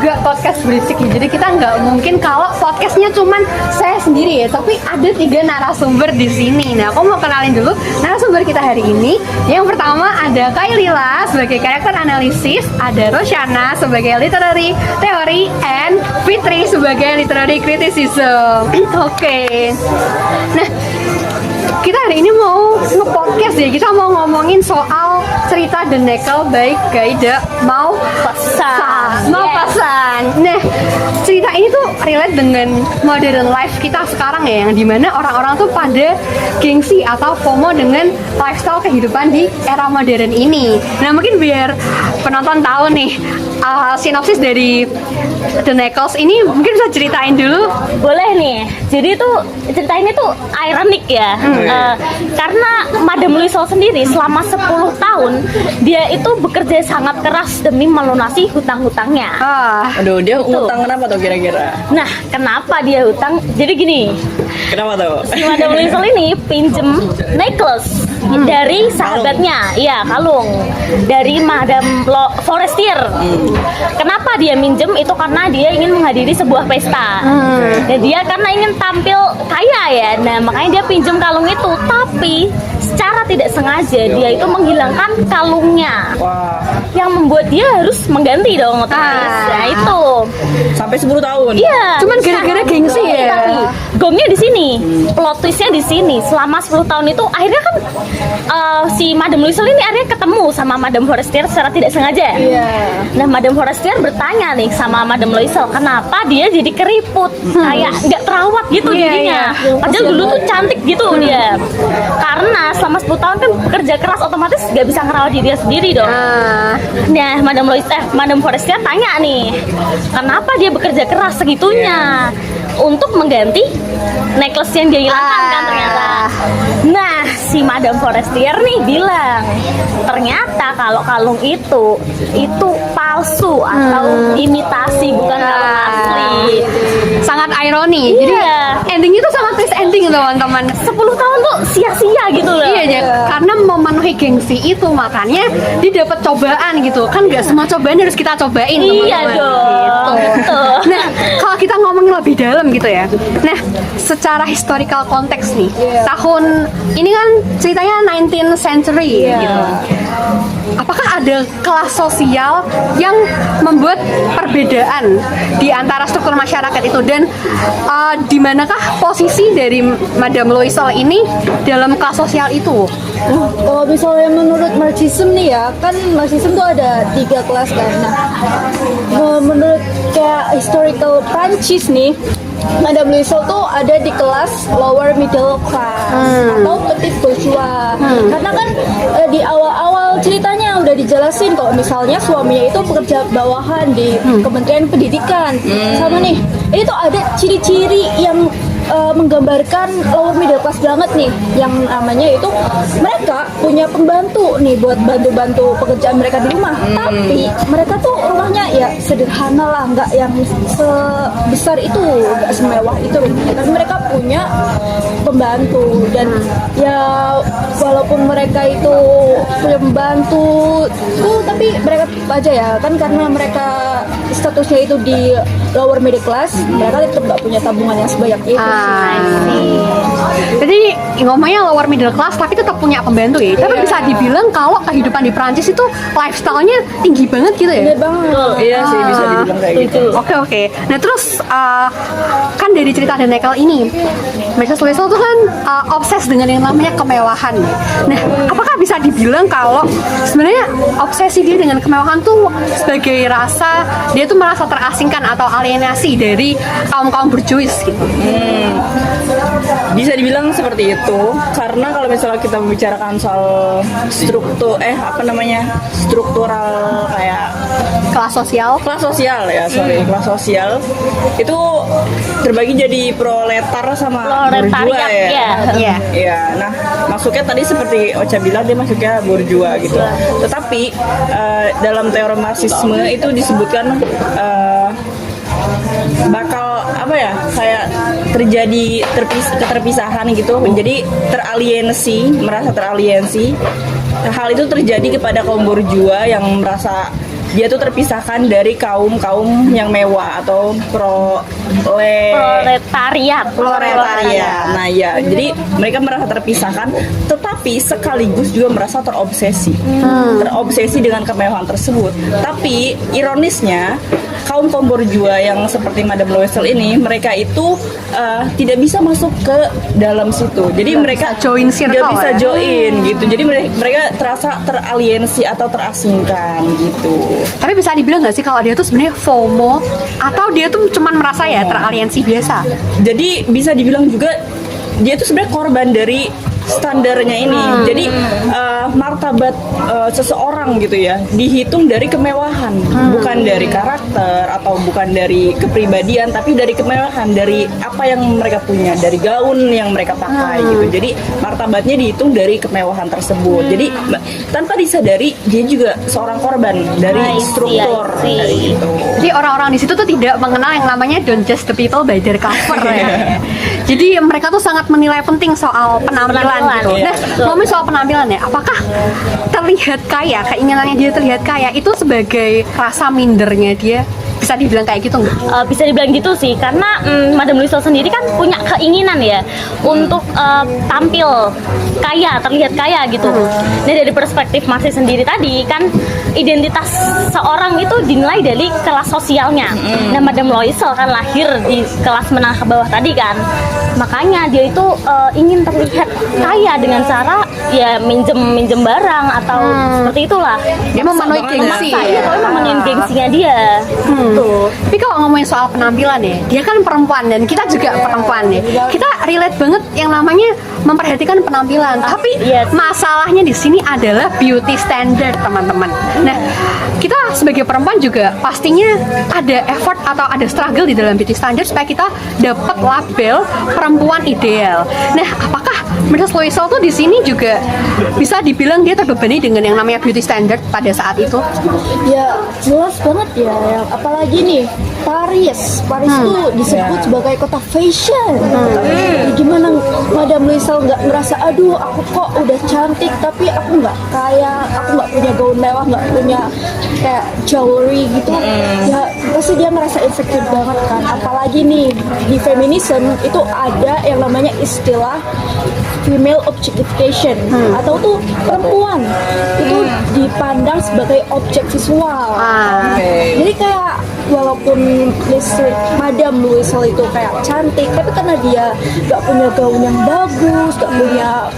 juga podcast berisik ya. Jadi kita nggak mungkin kalau podcastnya cuman saya sendiri ya, tapi ada 3 narasumber di sini. Nah, aku mau kenalin dulu narasumber kita hari ini. Yang pertama ada Kailila sebagai karakter analisis, ada Roshana sebagai literary theory, and Fitri sebagai literary criticism. Oke. Nah, kita hari ini mau nge-podcast ya. Kita mau ngomongin soal cerita The Nickel by Gaida Maupassant. Nah, cerita ini tuh relate dengan modern life kita sekarang ya, yang dimana orang-orang tuh pada gengsi atau FOMO dengan lifestyle kehidupan di era modern ini. Nah, mungkin biar penonton tahu nih sinopsis dari The Nickels ini, mungkin bisa ceritain dulu. Boleh nih. Jadi tuh cerita ini tuh ironik ya. Karena Madame Loisel sendiri selama 10 tahun dia itu bekerja sangat keras demi melunasi hutang-hutangnya. Aduh, dia utang kenapa tuh kira-kira? Nah, kenapa dia hutang? Jadi gini. Kenapa tuh? Si Madame Loisel ini pinjem necklace dari sahabatnya, iya kalung dari Madame Forestier. Kenapa dia minjem? Itu karena dia ingin menghadiri sebuah pesta. Dan dia karena ingin tampil kaya ya, nah makanya dia pinjem kalung itu. Tapi secara tidak sengaja dia itu menghilangkan kalungnya. Wah. Yang membuat dia harus mengganti dong otomatis. Nah itu Sampai 10 tahun. iya. Cuman gara-gara gengsi ya. Tapi gongnya di sini, plot twistnya di sini. Selama 10 tahun itu akhirnya kan si Madame Loisel ini akhirnya ketemu sama Madame Forestier secara tidak sengaja. Nah, Madame Forestier bertanya nih sama Madame Loisel, kenapa dia jadi keriput, kayak nggak terawat gitu dirinya. Padahal dulu tuh cantik gitu dia. Karena selama 10 tahun kan kerja keras, otomatis nggak bisa ngerawat diri dia sendiri dong. Nah, Madame Forestier tanya nih, kenapa dia bekerja keras segitunya untuk mengganti necklace yang dia hilangkan kan ternyata. Nah, si Madame Forestier nih bilang, ternyata kalau kalung itu palsu atau imitasi, bukan kalung asli. Sangat ironi. Jadi endingnya tuh sangat twist ending teman-teman. 10 tahun tuh sia-sia gitu loh. Iya ya, karena memenuhi gengsi itu makanya dia dapat cobaan gitu. Kan nggak semua cobaan harus kita cobain. Iya teman-teman. dong. Gitu. Nah, kalau kita ngomongin lebih dalam gitu ya. Nah, secara historical konteks nih, tahun ini kan ceritanya 19th century gitu. Apakah ada kelas sosial yang membuat perbedaan di antara struktur masyarakat itu, dan di manakah posisi dari Madame Loisel ini dalam kelas sosial itu? Kalau misalnya menurut Marxism nih ya, kan Marxism tuh ada 3 kelas kan. Nah, menurut kayak historical Prancis nih, Madame Loisel tuh ada di kelas lower middle class atau petit bourgeois. Karena kan di awal-awal ceritanya udah dijelasin kalau misalnya suaminya itu pekerja bawahan di Kementerian Pendidikan. Sama nih, ini tuh ada ciri-ciri yang menggambarkan lower middle class banget nih, yang namanya itu mereka punya pembantu nih buat bantu-bantu pekerjaan mereka di rumah. Tapi mereka tuh rumahnya ya sederhana lah, nggak yang sebesar itu, nggak semewah itu rumahnya. Tapi mereka punya pembantu, dan ya walaupun mereka itu punya pembantu tuh, tapi mereka tetap aja ya kan, karena mereka statusnya itu di lower middle class, mereka tetap nggak punya tabungan yang sebanyak itu. Jadi ngomongnya lower middle class tapi tetap punya pembantu ya. Tapi bisa dibilang kalau kehidupan di Prancis itu lifestyle-nya tinggi banget gitu ya. Iya banget. Iya sih, bisa dibilang kayak gitu. Oke. Nah terus kan dari cerita The Nickel ini, Madame Loisel tuh kan obses dengan yang namanya kemewahan. Nah, apakah bisa dibilang kalau sebenarnya obsesi dia dengan kemewahan tuh sebagai rasa dia tuh merasa terasingkan atau alienasi dari kaum bourgeois gitu? Bisa dibilang seperti itu, karena kalau misalnya kita membicarakan soal struktural kayak Kelas sosial ya, kelas sosial itu terbagi jadi proletar sama bourgeois ya. Iya. Nah, masuknya tadi seperti Ocha bilang, dia masuknya bourgeois gitu. Tetapi dalam teori Marxisme itu disebutkan bakal apa ya, kayak terjadi keterpisahan gitu, menjadi merasa teraliensi. Hal itu terjadi kepada kaum bourgeois yang merasa dia tuh terpisahkan dari kaum yang mewah atau proletariat. Nah ya, jadi mereka merasa terpisahkan, tetapi sekaligus juga merasa terobsesi dengan kemewahan tersebut. Tapi ironisnya kaum borjua yang seperti Madame Loisel ini, mereka itu tidak bisa masuk ke dalam situ. Jadi mereka join circle, nggak bisa join gitu. Jadi mereka terasa teraliensi atau terasingkan gitu. Tapi bisa dibilang nggak sih kalau dia tuh sebenarnya FOMO atau dia tuh cuman merasa ya teraliensi biasa? Jadi bisa dibilang juga dia tuh sebenarnya korban dari standarnya ini. Jadi martabat seseorang gitu ya dihitung dari kemewahan, bukan dari karakter atau bukan dari kepribadian, tapi dari kemewahan, dari apa yang mereka punya, dari gaun yang mereka pakai gitu. Jadi martabatnya dihitung dari kemewahan tersebut. Jadi tanpa disadari dia juga seorang korban dari struktur dari itu. Jadi orang-orang di situ tuh tidak mengenal yang namanya don't judge the people by their cover ya. Jadi mereka tuh sangat menilai penting soal penampilan gitu. Ya, Nah, ngomongin soal penampilan ya, apakah terlihat kaya, keinginannya dia terlihat kaya itu sebagai rasa mindernya dia? Bisa dibilang kayak gitu nggak? Bisa dibilang gitu sih, karena Madame Loisel sendiri kan punya keinginan ya untuk tampil kaya, terlihat kaya gitu. Nah dari perspektif Marxis sendiri tadi kan identitas seorang itu dinilai dari kelas sosialnya. Nah Madame Loisel kan lahir di kelas menengah ke bawah tadi kan, makanya dia itu ingin terlihat kaya dengan cara ya minjem barang atau seperti itulah. Dia memenuhi gengsi ya, tapi memenuhi gengsinya dia. Tuh. Tapi kalau ngomongin soal penampilan ya, dia kan perempuan dan kita juga perempuan ya. Kita relate banget yang namanya memperhatikan penampilan. Tapi masalahnya di sini adalah beauty standard, teman-teman. Nah, kita sebagai perempuan juga pastinya ada effort atau ada struggle di dalam beauty standard supaya kita dapat label perempuan ideal. Nah, apakah Madame Loisel tuh di sini juga bisa dibilang dia terbebani dengan yang namanya beauty standard pada saat itu? Ya jelas banget ya, apalagi nih Paris itu disebut sebagai kota fashion. Gimana Madame Loisel nggak merasa aduh aku kok udah cantik tapi aku nggak kaya, aku nggak punya gaun mewah, nggak punya kayak jewelry gitu. Ya pasti dia merasa insecure banget kan. Apalagi nih di feminism itu ada yang namanya istilah female objectification atau tuh perempuan itu dipandang sebagai objek visual. Jadi kayak walaupun Madame Loisel itu kayak cantik, tapi karena dia gak punya gaun yang bagus, gak punya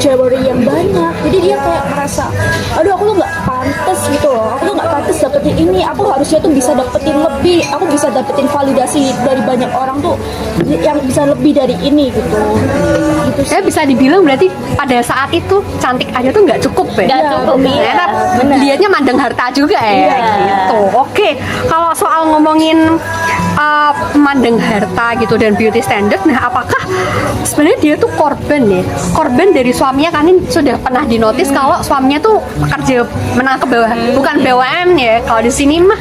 jewelry yang banyak, jadi dia kayak merasa aduh aku tuh gak pantas gitu loh, aku tuh gak pantas dapetin ini, aku harusnya tuh bisa dapetin lebih, aku bisa dapetin validasi dari banyak orang tuh yang bisa lebih dari ini gitu. Ya bisa dibilang berarti pada saat itu cantik aja tuh nggak cukup ya? Nggak cukup, ternyata lihatnya mandang harta juga ya, gitu. Oke, kalau soal ngomongin mandang harta gitu dan beauty standard, nah apakah sebenarnya dia tuh korban dari suaminya? Kan ini sudah pernah dinotis kalau suaminya tuh pekerja menengah ke bawah, bukan BUMN ya, kalau di sini mah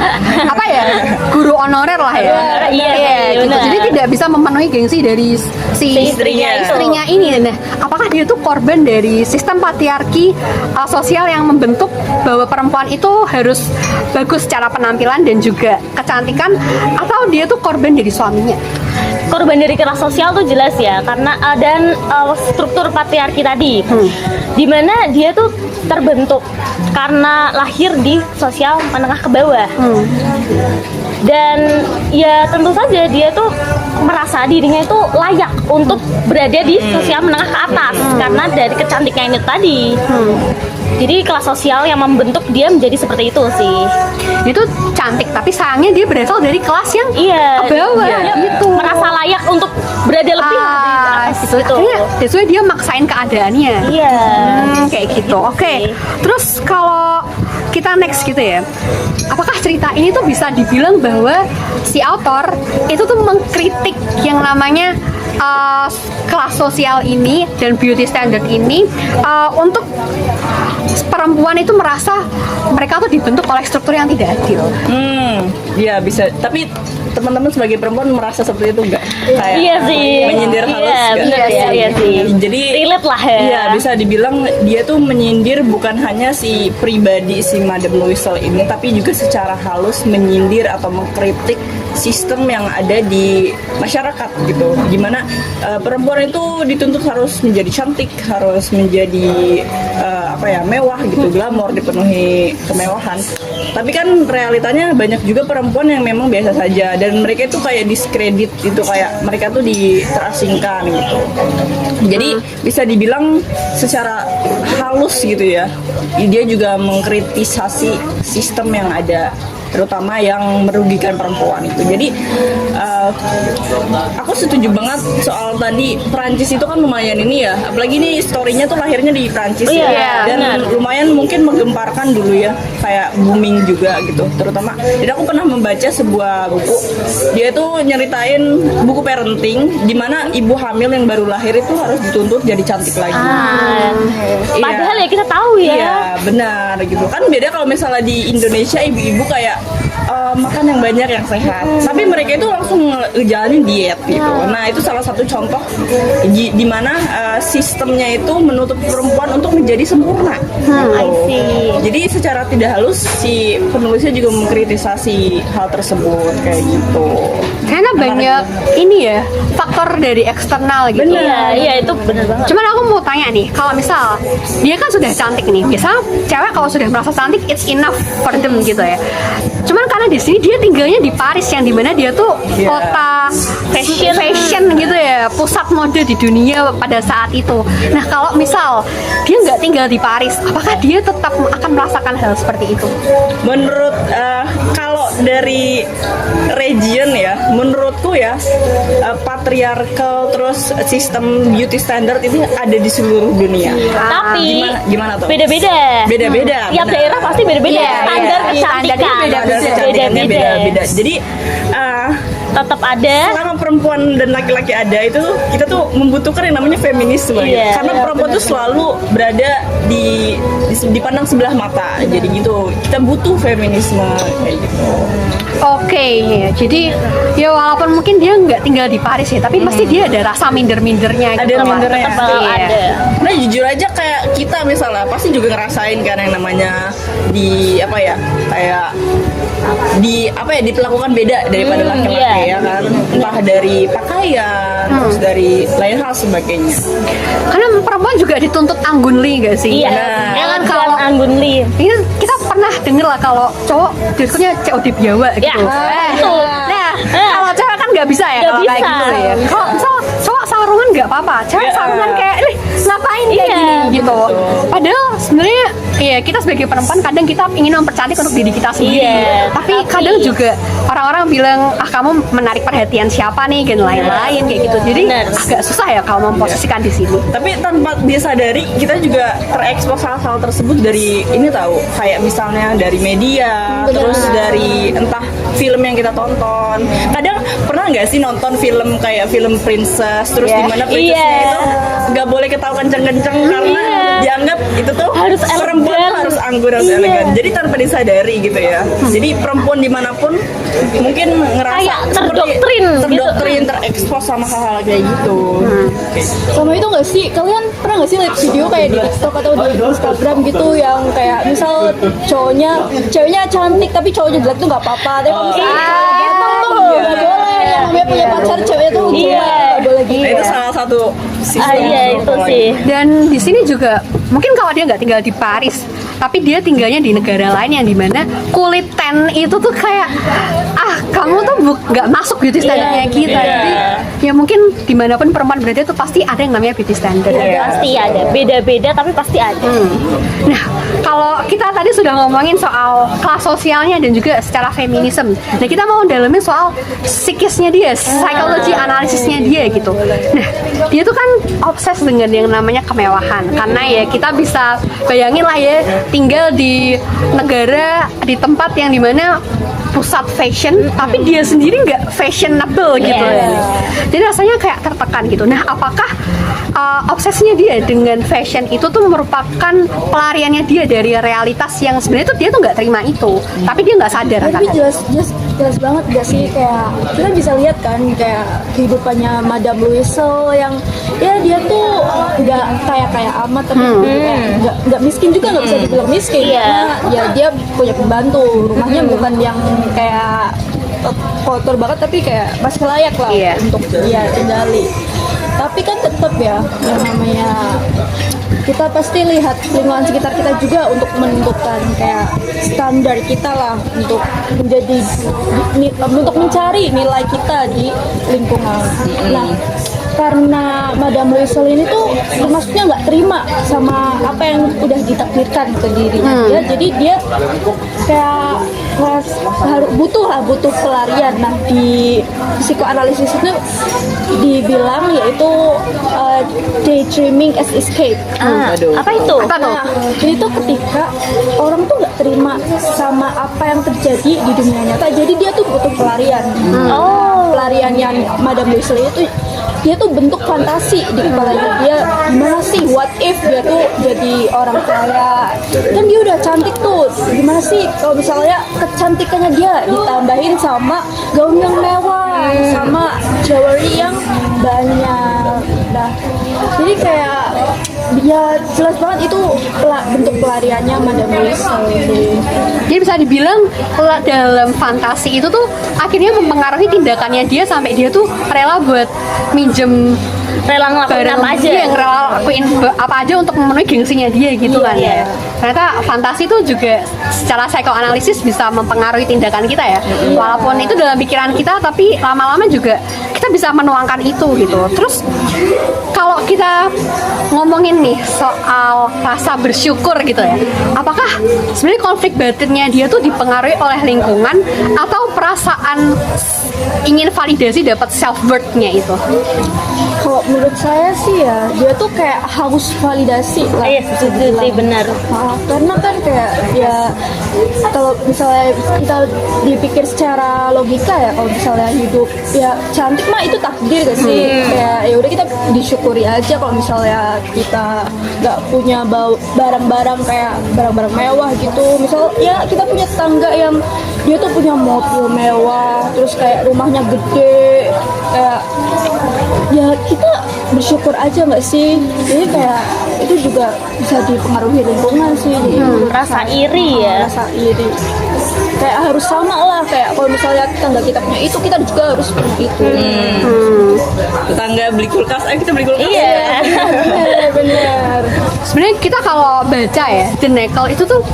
apa ya, guru honorer lah ya. Gitu. Jadi tidak bisa memenuhi gengsi dari si istrinya ini. Nah, apakah dia tuh korban dari sistem patriarki sosial yang membentuk bahwa perempuan itu harus bagus secara penampilan dan juga kecantikan, atau dia tuh korban dari suaminya? Korban dari kelas sosial tuh jelas ya, karena dan struktur patriarki tadi, dimana dia tuh terbentuk karena lahir di sosial menengah ke bawah. Dan ya tentu saja dia tuh merasa dirinya itu layak untuk berada di sosial menengah ke atas karena dari kecantikannya ini tadi. Jadi kelas sosial yang membentuk dia menjadi seperti itu sih. Itu cantik, tapi sayangnya dia berasal dari kelas yang ke bawah gitu. Merasa layak untuk berada lebih di atas gitu. Akhirnya sesuai dia maksain keadaannya. Kayak gitu. Oke. Terus kalau kita next gitu ya, apakah cerita ini tuh bisa dibilang bahwa si author itu tuh mengkritik yang namanya kelas sosial ini dan beauty standard ini untuk perempuan itu merasa mereka tuh dibentuk oleh struktur yang tidak adil. Iya bisa. Tapi teman-teman sebagai perempuan merasa seperti itu enggak? Kayak Iya sih. menyindir halus. Iya, nggak? benar ya, iya sih. Jadi Relate lah ya. Iya, bisa dibilang dia tuh menyindir bukan hanya si pribadi si Madame Louiselle ini, tapi juga secara halus menyindir atau mengkritik sistem yang ada di masyarakat gitu. Gimana perempuan itu dituntut harus menjadi cantik, harus menjadi mewah gitu, glamor, dipenuhi kemewahan. Tapi kan realitanya banyak juga perempuan yang memang biasa saja dan mereka itu kayak diskredit gitu, kayak mereka tuh terasingkan gitu. Jadi bisa dibilang secara halus gitu ya, dia juga mengkritisasi sistem yang ada, terutama yang merugikan perempuan itu. Jadi aku setuju banget soal tadi Prancis itu kan lumayan ini ya, apalagi ini story-nya tuh lahirnya di Prancis ya, dan lumayan mungkin menggemparkan dulu ya, kayak booming juga gitu, terutama. Jadi aku pernah membaca sebuah buku, dia tuh nyeritain buku parenting di mana ibu hamil yang baru lahir itu harus dituntut jadi cantik lagi. Padahal ya kita tahu ya. Iya benar gitu kan. Beda kalau misalnya di Indonesia ibu-ibu kayak makan yang banyak, yang sehat, tapi mereka itu langsung ngejalanin diet gitu. Nah itu salah satu contoh di mana sistemnya itu menutup perempuan untuk menjadi sempurna. I see. Jadi secara tidak halus si penulisnya juga mengkritisasi hal tersebut kayak gitu. Karena banyak ini ya faktor dari eksternal gitu. Iya itu benar banget. Cuman aku mau tanya nih, kalau misal dia kan sudah cantik nih, biasa cewek kalau sudah merasa cantik it's enough for them gitu ya. Cuman karena di sini dia tinggalnya di Paris yang dimana dia tuh kota fashion gitu ya, pusat mode di dunia pada saat itu. Nah kalau misal dia nggak tinggal di Paris, apakah dia tetap akan merasakan hal seperti itu? Menurut kalau dari region ya, menurutku ya patriarchal terus sistem beauty standard itu ada di seluruh dunia. Tapi gimana tuh? Beda-beda. Beda-beda. Tiap benar. daerah pasti beda-beda. Iya, Standar iya. kecantikan. Standarnya Kecantikannya beda-beda. Jadi Tetap ada. selama perempuan dan laki-laki ada itu, kita tuh membutuhkan yang namanya feminisme gitu. Iya, Karena perempuan tuh selalu berada dipandang sebelah mata. Jadi gitu, kita butuh feminisme kayak gitu. Oke, jadi ya walaupun mungkin dia nggak tinggal di Paris ya, tapi pasti dia ada rasa minder-mindernya gitu. Ada lah. mindernya. Tetap bakal Iya. ada. Nah jujur aja kayak kita misalnya pasti juga ngerasain kan yang namanya diperlakukan beda daripada laki-laki iya. ya kan, entah dari pakaian terus dari lain hal sebagainya. Karena perempuan juga dituntut anggunli gak sih? Iya. Nah, Elegan kalau- anggun li. Ini kita pernah denger lah kalau cowok disebutnya COD Biawa gitu. Ya, betul. Nah, kalau cewek kan nggak bisa ya Nggak kalau kayak bisa. gitu ya. Kalau misal cowok sarungan nggak apa-apa, cewek Iya. sarungan kayak, ngapain kayak Iya. gini gitu. Padahal sebenarnya ya kita sebagai perempuan kadang kita ingin mempercantik untuk diri kita sendiri. Iya. Tapi kadang juga orang-orang bilang kamu menarik perhatian siapa nih dan lain-lain kayak gitu. Jadi Benar. agak susah ya kalau memposisikan di sini. Tapi tanpa dia sadari kita juga terekspos hal-hal tersebut dari ini tahu, kayak misalnya dari media, terus dari entah film yang kita tonton. Kadang pernah nggak sih nonton film kayak film princess, terus Iya. dimana princessnya Iya. itu nggak boleh ketawa kenceng-kenceng karena dianggap itu tuh Harus perempuan elegan. harus anggun, harus Iya. elegan. Jadi tanpa disadari gitu ya. Jadi perempuan dimanapun mungkin ngerasa Kayak seperti terdoktrin gitu. terekspos sama hal-hal kayak gitu. Oke. Sama itu nggak sih, kalian pernah nggak sih lihat video kayak di TikTok atau di Instagram gitu yang kayak misal ceweknya cantik tapi cowoknya jelek tuh nggak apa-apa, tapi kalau misalnya cowok gitu nggak boleh, yang namanya punya pacar ceweknya tuh nggak boleh gitu. Nah, itu salah satu sistem Iya itu sih. Dan di sini juga mungkin kalau dia nggak tinggal di Paris, tapi dia tinggalnya di negara lain yang dimana kulit tan itu tuh kayak kamu tuh nggak masuk beauty standardnya kita. Iya. Jadi ya mungkin dimanapun perempuan berada tuh pasti ada yang namanya beauty standard. Pasti ada. Beda-beda tapi pasti ada. Nah, kalau kita tadi sudah ngomongin soal kelas sosialnya dan juga secara feminisme. Nah, kita mau dalamin soal psikisnya dia, psikologi analisisnya dia gitu. Nah, dia tuh kan obses dengan yang namanya kemewahan. Karena ya kita bisa bayangin lah ya, tinggal di negara, di tempat yang dimana pusat fashion, tapi dia sendiri nggak fashionable gitu ya. Jadi rasanya kayak tertekan gitu. Nah, apakah obsesinya dia dengan fashion itu tuh merupakan pelariannya dia dari realitas yang sebenarnya tuh dia tuh nggak terima itu, tapi dia nggak sadar Tapi kan? jelas banget gak sih, kayak kita bisa lihat kan kayak kehidupannya Madame Louiselle yang ya dia tuh nggak kaya amat, tapi nggak miskin juga, nggak bisa dibilang miskin karena ya dia punya pembantu, rumahnya bukan yang kayak kotor banget tapi kayak masih layak lah untuk dia tinggali. Tapi kan tetap ya yang namanya kita pasti lihat lingkungan sekitar kita juga untuk menentukan kayak standar kita lah untuk menjadi untuk mencari nilai kita di lingkungan. Nah, karena Madame Louiselle ini tuh maksudnya nggak terima sama apa yang udah ditakdirkan ke dirinya dia, jadi dia kayak butuh pelarian. Nah, di psikoanalisis itu dibilang yaitu daydreaming as escape. Apa itu? Nah, jadi tuh ketika orang tuh nggak terima sama apa yang terjadi di dunia nyata, jadi dia tuh butuh pelarian. Pelarian yang Madame Louiselle itu dia tuh bentuk fantasi di kepalanya dia, gimana sih what if dia tuh jadi orang kaya, kan dia udah cantik tuh, gimana sih kalau misalnya kecantikannya dia ditambahin sama gaun yang mewah sama jewelry yang banyak. Nah, jadi kayak ya jelas banget itu bentuk pelariannya Madame Louiselle. Jadi bisa dibilang dalam fantasi itu tuh akhirnya mempengaruhi tindakannya dia sampai dia tuh rela buat minjem Rela ngelakuin barang apa aja. dia, yang rela lakuin apa aja untuk memenuhi gengsinya dia gitu kan ya. Ternyata fantasi itu juga secara psikoanalisis bisa mempengaruhi tindakan kita ya. Walaupun itu dalam pikiran kita, tapi lama-lama juga kita bisa menuangkan itu gitu. Terus kalau kita ngomongin nih soal rasa bersyukur gitu ya, apakah sebenarnya konflik batinnya dia tuh dipengaruhi oleh lingkungan atau perasaan ingin validasi dapat self worth-nya itu? Kalau menurut saya sih ya dia tuh kayak haus validasi lah. Iya, sih benar. Karena kan kayak ya kalau misalnya kita dipikir secara logika ya, kalau misalnya hidup ya cantik mah itu takdir gak sih? Kayak ya udah kita disyukuri aja kalau misalnya kita nggak punya barang-barang kayak barang-barang mewah gitu. Misal ya kita punya tetangga yang dia tuh punya mobil mewah, terus kayak rumahnya gede, kayak ya kita bersyukur aja nggak sih? Jadi kayak itu juga bisa dipengaruhi lingkungan sih. Jadi Rasa iri ya. rasa iri kayak harus sama lah, kayak kalau misalnya tetangga kita punya itu kita juga harus seperti itu. Tetangga beli kulkas, ayo kita beli kulkas. Iya. Bener. Sebenarnya kita kalau baca ya The Nickel itu tuh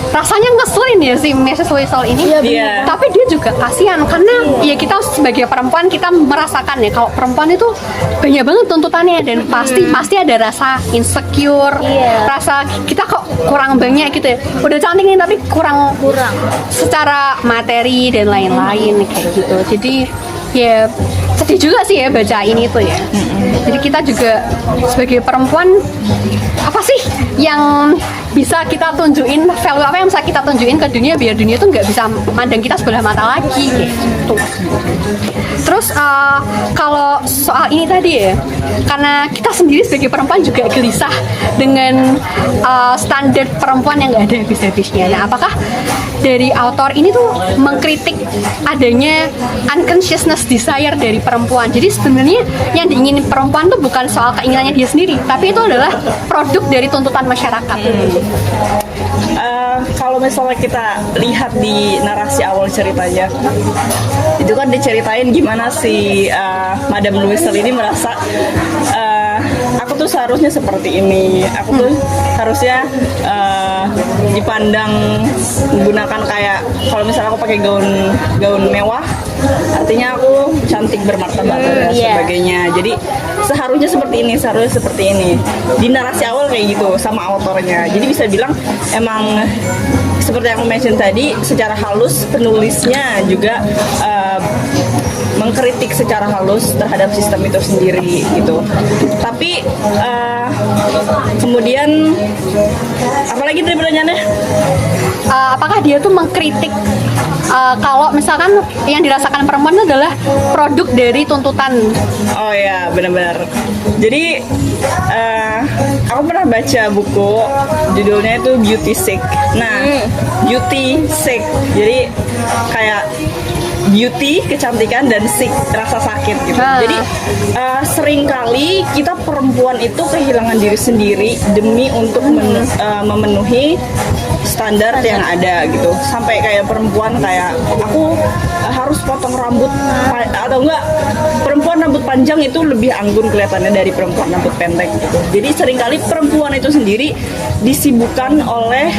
rasanya ngeselin ya si Mrs. Louiselle ini. Iya. Tapi dia juga kasihan karena ya kita sebagai perempuan kita merasakan ya kalau perempuan itu banyak banget tuntutannya dan pasti ada rasa insecure, rasa kita kok kurang banyak gitu ya. Udah cantik nih tapi kurang secara materi dan lain-lain kayak gitu. Jadi ya sedih juga sih ya baca ini tuh ya. Jadi kita juga sebagai perempuan apa sih yang bisa kita tunjukin, value apa yang bisa kita tunjukin ke dunia biar dunia tuh nggak bisa mandang kita sebelah mata lagi gitu. Terus kalau soal ini tadi ya, karena kita sendiri sebagai perempuan juga gelisah dengan standar perempuan yang nggak ada habis-habisnya. Nah, apakah dari autor ini tuh mengkritik adanya unconsciousness desire dari perempuan? Jadi sebenarnya yang diinginin perempuan tuh bukan soal keinginannya dia sendiri, tapi itu adalah produk dari tuntutan masyarakat. Kalau misalnya kita lihat di narasi awal ceritanya, itu kan diceritain gimana si Madame Louiselle ini merasa aku tuh seharusnya seperti ini, aku tuh harusnya dipandang menggunakan kayak kalau misalnya aku pakai gaun mewah, artinya aku cantik bermartabat dan sebagainya. Jadi seharusnya seperti ini. Di narasi awal kayak gitu sama autornya. Jadi bisa bilang emang seperti yang aku mention tadi, secara halus penulisnya juga mengkritik secara halus terhadap sistem itu sendiri gitu. Tapi Kemudian apalagi tadi pertanyaannya? Apakah dia tuh mengkritik kalau misalkan yang dirasakan perempuan itu adalah produk dari tuntutan? Oh ya, benar-benar. Jadi aku pernah baca buku judulnya itu Beauty Sick. Nah, beauty sick. Jadi kayak beauty, kecantikan, dan sick, rasa sakit gitu. Jadi seringkali kita perempuan itu kehilangan diri sendiri demi untuk memenuhi standar yang ada gitu. Sampai kayak perempuan kayak aku harus potong rambut atau enggak, perempuan rambut panjang itu lebih anggun kelihatannya dari perempuan rambut pendek gitu. Jadi seringkali perempuan itu sendiri disibukkan oleh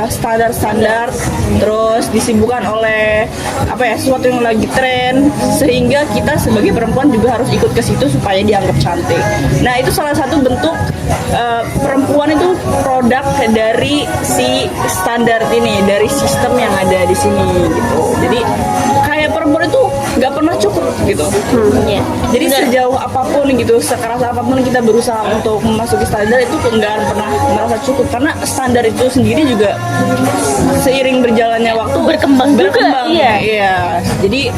standar-standar, terus disibukkan oleh apa ya, sesuatu yang lagi tren, sehingga kita sebagai perempuan juga harus ikut ke situ supaya dianggap cantik. Nah, itu salah satu bentuk perempuan itu produk dari si standar ini, dari sistem yang ada di sini gitu. Jadi kayak perempuan itu nggak pernah cukup gitu. Jadi sejauh apapun gitu, sekeras apapun kita berusaha untuk memasuki standar itu nggak pernah merasa cukup, karena standar itu sendiri juga seiring berjalannya waktu berkembang. Iya. Jadi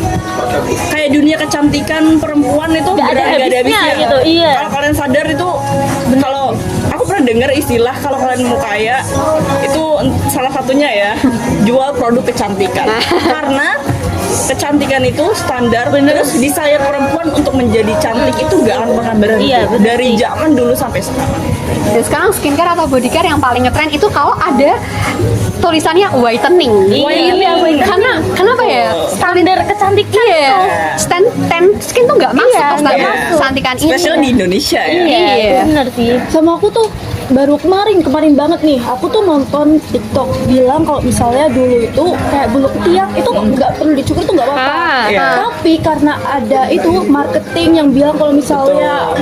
kayak dunia kecantikan perempuan itu nggak ada habisnya gitu. Iya. Kalau kalian sadar itu, kalau aku pernah dengar istilah kalau kalian mau kaya itu salah satunya ya jual produk kecantikan. Karena kecantikan itu standar, terus desire perempuan untuk menjadi cantik itu gak akan pernah berhenti. Dari zaman dulu sampai sekarang. Dan sekarang skincare atau body care yang paling ngetren itu kalau ada tulisannya whitening. Karena kenapa ya? Standar kecantikan tuh. Stand skin tuh nggak masuk ke standar kecantikan ini. Spesial di Indonesia ya. Iya, bener sih. Sama aku tuh baru kemarin banget nih, aku tuh nonton TikTok bilang kalau misalnya dulu itu kayak bulu ketiak itu nggak perlu dicukur tuh nggak apa-apa. Tapi karena ada itu marketing yang bilang kalau misalnya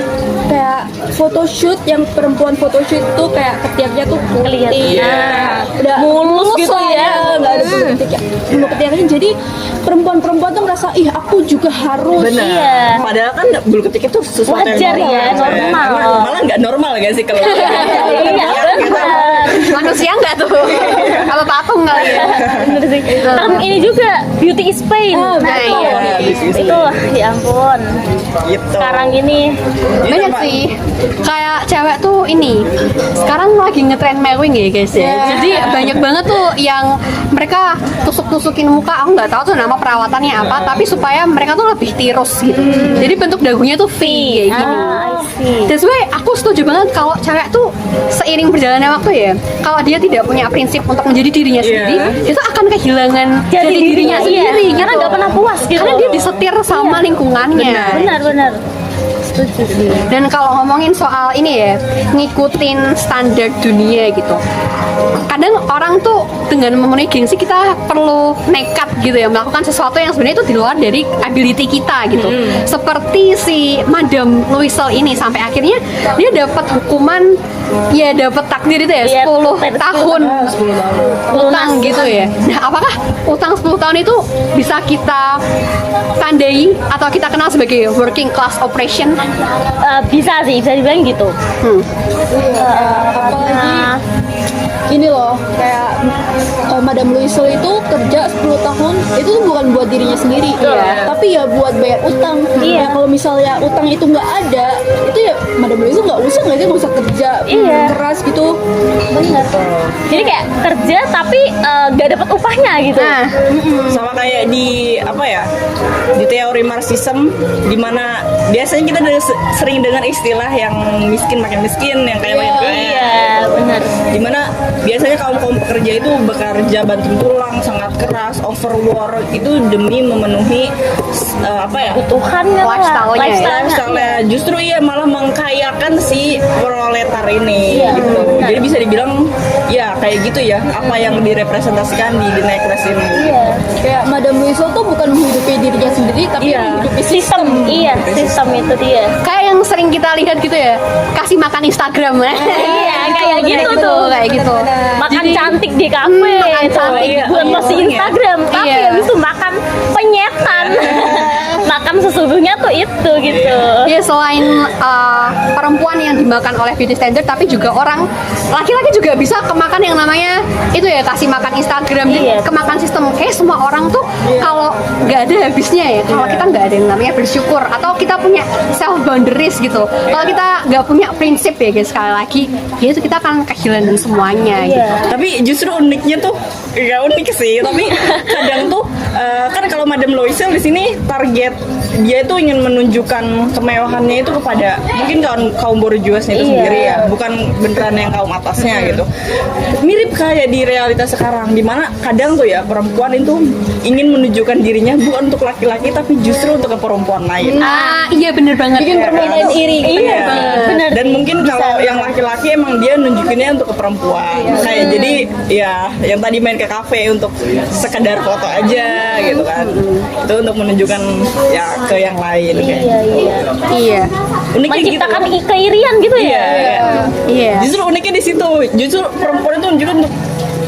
kayak photoshoot, yang perempuan photoshoot tuh kayak ketiaknya tuh putih, udah mulus gitu ya, nggak ada bulu ketiaknya. Jadi perempuan-perempuan tuh merasa ih aku juga harus. Benar. Padahal kan bulu ketik itu sesuatu wajar yang normal. Malah nggak normal gak sih kalau manusia nggak tuh? Apa patung kali ya? Bener sih. Terus ini juga beauty is pain. Itu ya ampun. Gitu. Sekarang ini Banyak sih. Kayak cewek tuh ini sekarang lagi ngetren mewing ya guys ya. Jadi banyak banget tuh yang mereka tusuk-tusukin muka. Aku nggak tahu tuh nama perawatannya apa, tapi supaya mereka tuh lebih tirus gitu. Jadi bentuk dagunya tuh V kayak gini. That's why aku setuju banget kalau cewek tuh seiring berjalannya waktu ya, kalau dia tidak punya prinsip untuk menjadi dirinya sendiri, dia tuh akan kehilangan jadi dirinya sendiri gitu. Karena nggak pernah puas gitu. Karena dia disetir sama lingkungannya. Benar. Setuju sih. Dan kalau ngomongin soal ini ya, ngikutin standar dunia gitu, kadang orang tuh dengan memenuhi gengsi kita perlu nekat gitu ya, melakukan sesuatu yang sebenarnya itu di luar dari ability kita gitu. Seperti si Madame Louisel ini, sampai akhirnya dia dapat hukuman, ya dapat takdir itu ya 10 tahun utang gitu ya. Nah, apakah utang 10 tahun itu bisa kita tandai atau kita kenal sebagai working class oppression? Bisa sih, bisa dibilang gitu. Apalagi ini loh, kayak Madame Louisel itu kerja 10 tahun itu tuh bukan buat dirinya sendiri, tapi ya buat bayar utang. Ya, kalau misalnya utang itu nggak ada, itu ya Madame Louisel nggak usah kerja keras gitu. Bener. Jadi kayak kerja tapi nggak dapat upahnya gitu. Sama kayak di apa ya, di teori Marxism, di mana biasanya kita sering dengar istilah yang miskin makin miskin, yang kaya makin kaya. Iya, benar. Dimana biasanya kaum pekerja itu bekerja banting tulang, sangat keras, overwork itu demi memenuhi apa ya, Kebutuhannya, lifestyle-nya. Justru malah mengkayakan si proletar ini gitu. Benar. Jadi bisa dibilang ya kayak gitu ya, apa yang direpresentasikan di The Necklace ini. Kayak Madame Louisel tuh bukan menghidupi dirinya sendiri, tapi menghidupi sistem. Sistem itu dia. Kayak yang sering kita lihat gitu ya, kasih makan Instagram. Iya, kayak gitu tuh. Kayak gitu. Makan cantik di kafe, makan cantik buat posting Instagram, tapi habis itu makan penyetan. dimakan sesungguhnya tuh itu gitu. Ya selain perempuan yang dimakan oleh beauty standard, tapi juga orang laki-laki juga bisa kemakan yang namanya itu ya, kasih makan Instagram, Iya. kemakan sistem. Kayak semua orang tuh kalau nggak ada habisnya ya, kalau kita nggak ada yang namanya bersyukur atau kita punya self boundaries gitu. Kalau kita nggak punya prinsip ya guys, sekali lagi ya itu kita akan kehilangan semuanya gitu. Tapi justru uniknya tuh, ya unik sih, tapi kadang tuh kan kalau Madame Loisel di sini target dia itu ingin menunjukkan kemewahannya itu kepada mungkin kaum borjuasnya itu sendiri ya, bukan beneran yang kaum atasnya gitu. Mirip kayak di realitas sekarang, dimana kadang tuh ya perempuan itu ingin menunjukkan dirinya bukan untuk laki-laki tapi justru untuk ke perempuan lain. Iya bener banget. Bikin permainan iri. Iya, benar. Dan mungkin kalau yang laki-laki emang dia nunjukinnya untuk ke perempuan. Kayak jadi ya yang tadi main ke kafe untuk sekedar foto aja gitu kan. Itu untuk menunjukkan ya ke yang lain kayak. Iya. Uniknya gitu. Menciptakan keirian gitu ya. Iya. Iya. Justru uniknya di situ. Justru perempuan itu menunjukkan untuk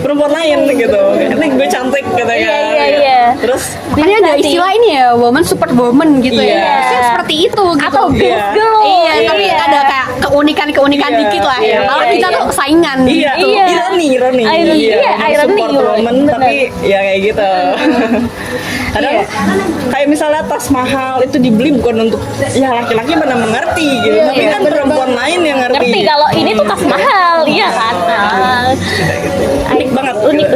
perempuan lain gitu. Ini gue cantik katanya. Iya. Terus Makanya ada istilah ini ya, woman super woman gitu Iya. ya. Harusnya seperti itu gitu. Atau girls girl. Iya, tapi ada kayak keunikan Iya, dikit lah ya. iya, Kalau kita iya. tuh saingan Iya, gitu. Iya. ironi. Ironi, iya, ironi, support ironi. woman, Bener. tapi ya kayak gitu. Kadang Iya. kayak misalnya tas mahal itu dibeli bukan untuk ya laki-laki mana mengerti gitu, tapi kan perempuan lain yang ngerti. Ngerti kalau ini tuh tas mahal, iya kan? Unik banget. Unik.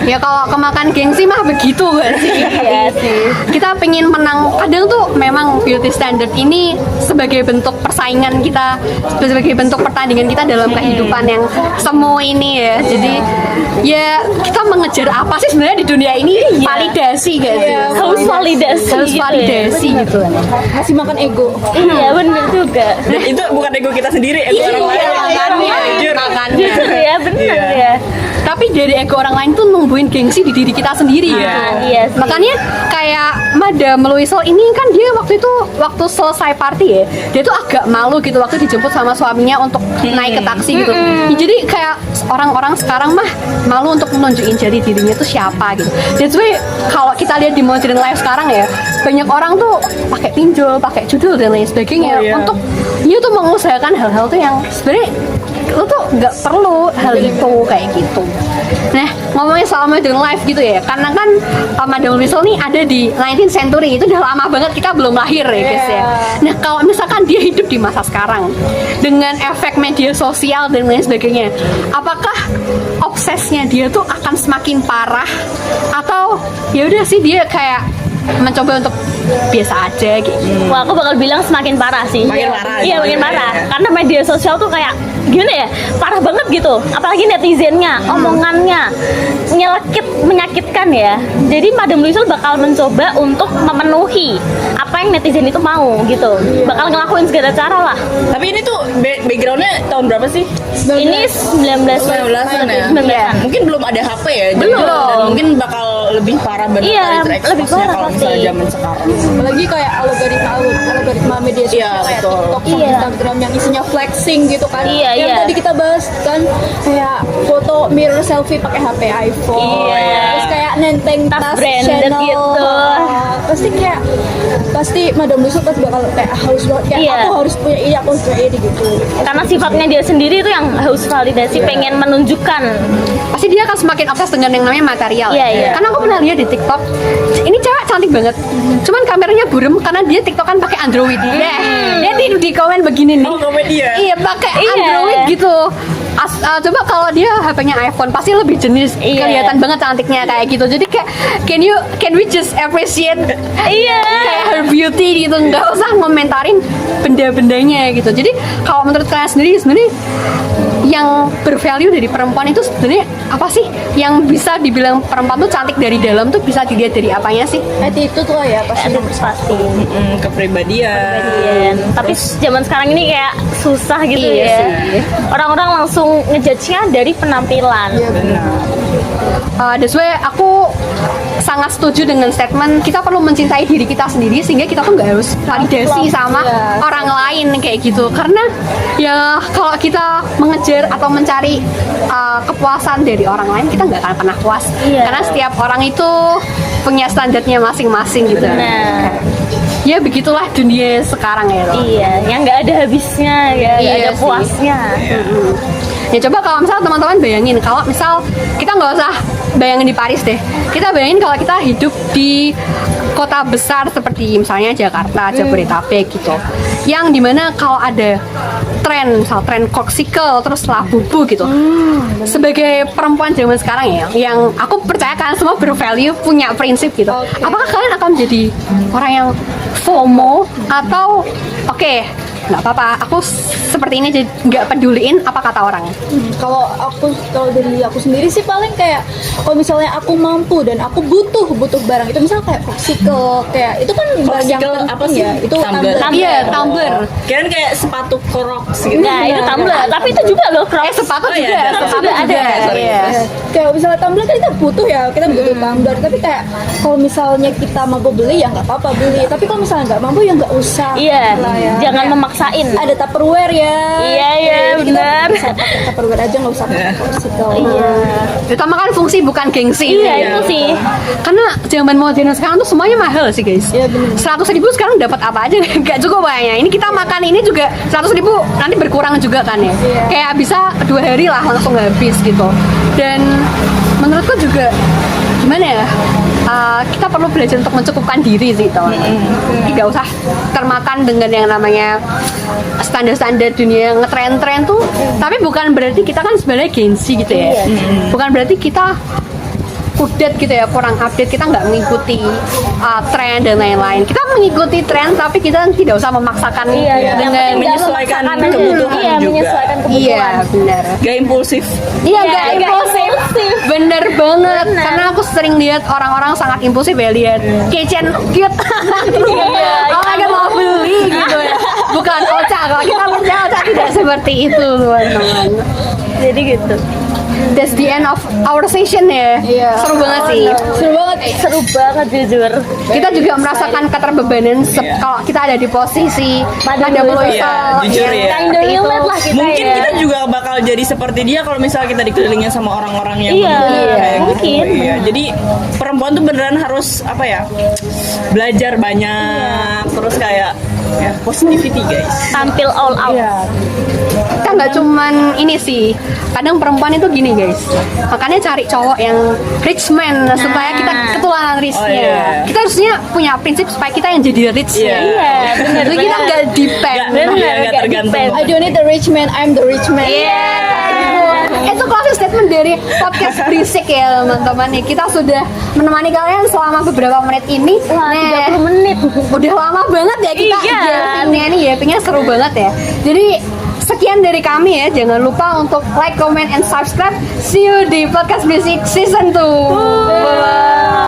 Ya kalau kemakan gengsi mah begitu kan sih. Iya sih. Kita pengen menang. Kadang tuh memang beauty standard ini sebagai bentuk persaingan kita, sebagai bentuk pertandingan kita dalam kehidupan yang semu ini ya. Jadi ya kita mengejar apa sih sebenarnya di dunia ini? Validasi kan sih. Harus validasi. Harus gitu ya. validasi gitu. Masih makan ego. Iya bener juga. Dan itu bukan ego kita sendiri, ego orang lain. Makanya, Jujur. makanya. Gitu ya, bener Iya. ya. Tapi dari ego orang lain tuh numbuhin gengsi di diri kita sendiri Iya. gitu. Iya sih. Makanya kayak Madame Loisel ini kan dia waktu selesai party ya, dia tuh agak malu gitu waktu dijemput sama suaminya untuk naik ke taksi gitu. Ya, jadi kayak orang-orang sekarang mah malu untuk menunjukin jadi dirinya tuh siapa gitu. That's why kalau kita lihat di modern life sekarang ya, banyak orang tuh pakai pinjol, pakai judul dan lain sebagainya Oh, iya. untuk dia tuh mengusahakan hal-hal tuh yang sebenarnya lo tuh nggak perlu hal itu kayak gitu. Nah, ngomongin soal modern life gitu ya, karena kan Madame Loisel nih ada di 19th century, itu udah lama banget, kita belum lahir ya guys ya. Nah, kalau misalkan dia hidup di masa sekarang dengan efek media sosial dan lain sebagainya, apakah obsesnya dia tuh akan semakin parah atau ya udah sih dia kayak mencoba untuk biasa aja gitu. Wah, aku bakal bilang semakin parah sih. Makin parah. Iya, makin Iya. parah. Karena media sosial tuh kayak gimana ya? Parah banget gitu. Apalagi netizennya, omongannya nyelekit, menyakitkan ya. Jadi Madame Loisel bakal mencoba untuk memenuhi apa yang netizen itu mau gitu. Bakal ngelakuin segala cara lah. Tapi ini tuh backgroundnya tahun berapa sih? Ini 19-an ya? 19-an. Mungkin belum ada HP ya? jadi- Belum. Dan mungkin bakal lebih parah banget Iya, kali tereksposnya lebih parah kalau pasti. misalnya zaman sekarang. Apalagi kayak algoritma media sosial Iya, kayak betul. TikTok sama Iya. Instagram yang isinya flexing gitu kan. Iya, yang iya. tadi kita bahas kan kayak foto mirror selfie pakai HP iPhone. Iya. Terus kayak nenteng Tas tas branded Chanel. gitu. Pasti Madame Loisel pasti bakal kayak haus banget kayak Iya. aku harus punya ini, aku harus punya ini gitu. Karena sifatnya dia sendiri itu yang haus validasi, pengen menunjukkan. Pasti dia akan semakin obses dengan yang namanya material. Iya, iya. Karena aku pernah lihat di TikTok, ini cewek cantik banget. Cuman kameranya buram karena dia TikTokan pakai Android. Nah, dia di komen begini nih. Oh, komedi ya? Iya, pakai Iya. Android gitu. Coba kalau dia HP-nya iPhone pasti lebih jenis, Iya. kelihatan banget cantiknya kayak gitu. Jadi kayak can we just appreciate Iya. kayak her beauty gitu, nggak usah ngomentarin benda-bendanya gitu. Jadi kalau menurut kalian sendiri sebenarnya yang bervalue dari perempuan itu sebenarnya apa sih? Yang bisa dibilang perempuan tuh cantik dari dalam tuh bisa dilihat dari apanya sih? Attitude lah ya pasti. Pasti. Kepribadian. Iya. Tapi zaman sekarang ini kayak susah gitu Iya ya. sih. Orang-orang langsung ngejudge-nya dari penampilan. Iya benar. That's why aku sangat setuju dengan statement kita perlu mencintai diri kita sendiri sehingga kita tuh nggak harus validasi sama orang lain kayak gitu. Karena ya kalau kita mengejar atau mencari kepuasan dari orang lain, kita nggak akan pernah puas. Karena setiap orang itu punya standarnya masing-masing gitu. Ya begitulah dunia sekarang ya. Iya, yang nggak ada habisnya ya, nggak ada sih. puasnya. Ya coba kalau misal teman-teman bayangin kalau misal kita nggak usah bayangin di Paris deh, kita bayangin kalau kita hidup di kota besar seperti misalnya Jakarta, Jabodetabek gitu, yang dimana kalau ada tren, misal tren Corkcicle terus Labubu gitu, sebagai perempuan zaman sekarang ya, yang aku percaya kalian semua bervalue, punya prinsip gitu, apakah kalian akan menjadi orang yang FOMO atau oke, nggak apa-apa, aku seperti ini jadi nggak peduliin apa kata orang. Kalau dari aku sendiri sih paling kayak kalau misalnya aku mampu dan aku butuh barang itu, misalnya kayak Corkcicle, kayak itu kan barang yang Corkcicle apa penting sih? ya, itu Tumbler. Iya, tumbler. Kirain kayak sepatu Crocs gitu. Nah, itu tumbler, tapi itu juga loh Crocs. Sepatu iya, juga, ada. sepatu Juga ada. juga. Sorry. Iya. kayak misalnya tumbler kan kita butuh ya, kita butuh tumbler, tapi kayak kalau misalnya kita mampu beli ya nggak apa-apa beli, tapi kalau misalnya nggak mampu ya nggak usah. Iya, lah ya. jangan Kayak memaksain. ada Tupperware ya. Iya, Jadi kita benar. bisa pakai Tupperware aja, nggak usah pakai Corkcicle. Iya. Terutama kan fungsi bukan gengsi. Iya, itu sih. Karena zaman modern sekarang tuh semuanya mahal sih guys. Iya, bener. 100.000 sekarang dapat apa aja nggak cukup banyak. Ini kita makan ini juga 100.000 nanti berkurang juga kan ya. Iya. Kayak bisa 2 hari lah langsung habis gitu. Dan menurutku juga gimana ya? Kita perlu belajar untuk mencukupkan diri sih teman-teman. Tidak usah termakan dengan yang namanya standar-standar dunia yang ngetren-tren tuh. Tapi bukan berarti kita kan sebenarnya gengsi gitu ya. Bukan berarti kita update gitu ya, kurang update, kita nggak mengikuti tren dan lain-lain. Kita mengikuti tren tapi kita tidak usah memaksakan Iya, yang dengan penting menyesuaikan jangan memaksakan. kebutuhan Iya, juga. menyesuaikan kebutuhan. iya benar. Gak impulsif. Iya Iya, nggak nggak impulsif. Bener banget. Bener. Karena aku sering lihat orang-orang sangat impulsif ya, lihat kitchen cute. Iya, Oh my God, mau beli gitu ya. Bukan Ocha, kalau kita percaya Ocha tidak seperti itu teman-teman. Jadi gitu. That's the end of our session ya. Iya. Seru banget sih. Seru banget. Seru banget jujur. Kita juga merasakan keterbebanan kalau kita ada di posisi Madam Madam Louise. Loisel. Iya, jujur ya. Kinda relate lah kita Mungkin ya. kita juga bakal jadi seperti dia kalau misalnya kita dikelilingin sama orang-orang yang Iya, bener-bener kayak mungkin. gitu. Iya. Jadi perempuan tuh beneran harus apa ya? Belajar banyak, terus kayak ya positivity guys. Tampil all out. Kita nggak cuman ini sih, kadang perempuan itu gini guys, makanya cari cowok yang rich man supaya kita ketularan richnya. Oh, iya. Kita harusnya punya prinsip supaya kita yang jadi rich. Iya. Iya, benar. Jadi kita nggak depend. Nggak- iya, nggak tergantung. I don't need the rich man, I'm the rich man. Iya. Itu closing statement dari podcast berisik ya teman-teman nih. Kita sudah menemani kalian selama beberapa menit ini. Wah, 30 menit. Udah lama banget ya kita Iya. yappingnya nih, yappingnya seru banget ya. Jadi sekian dari kami ya. Jangan lupa untuk like, comment, and subscribe. See you di podcast berisik season 2. Bye.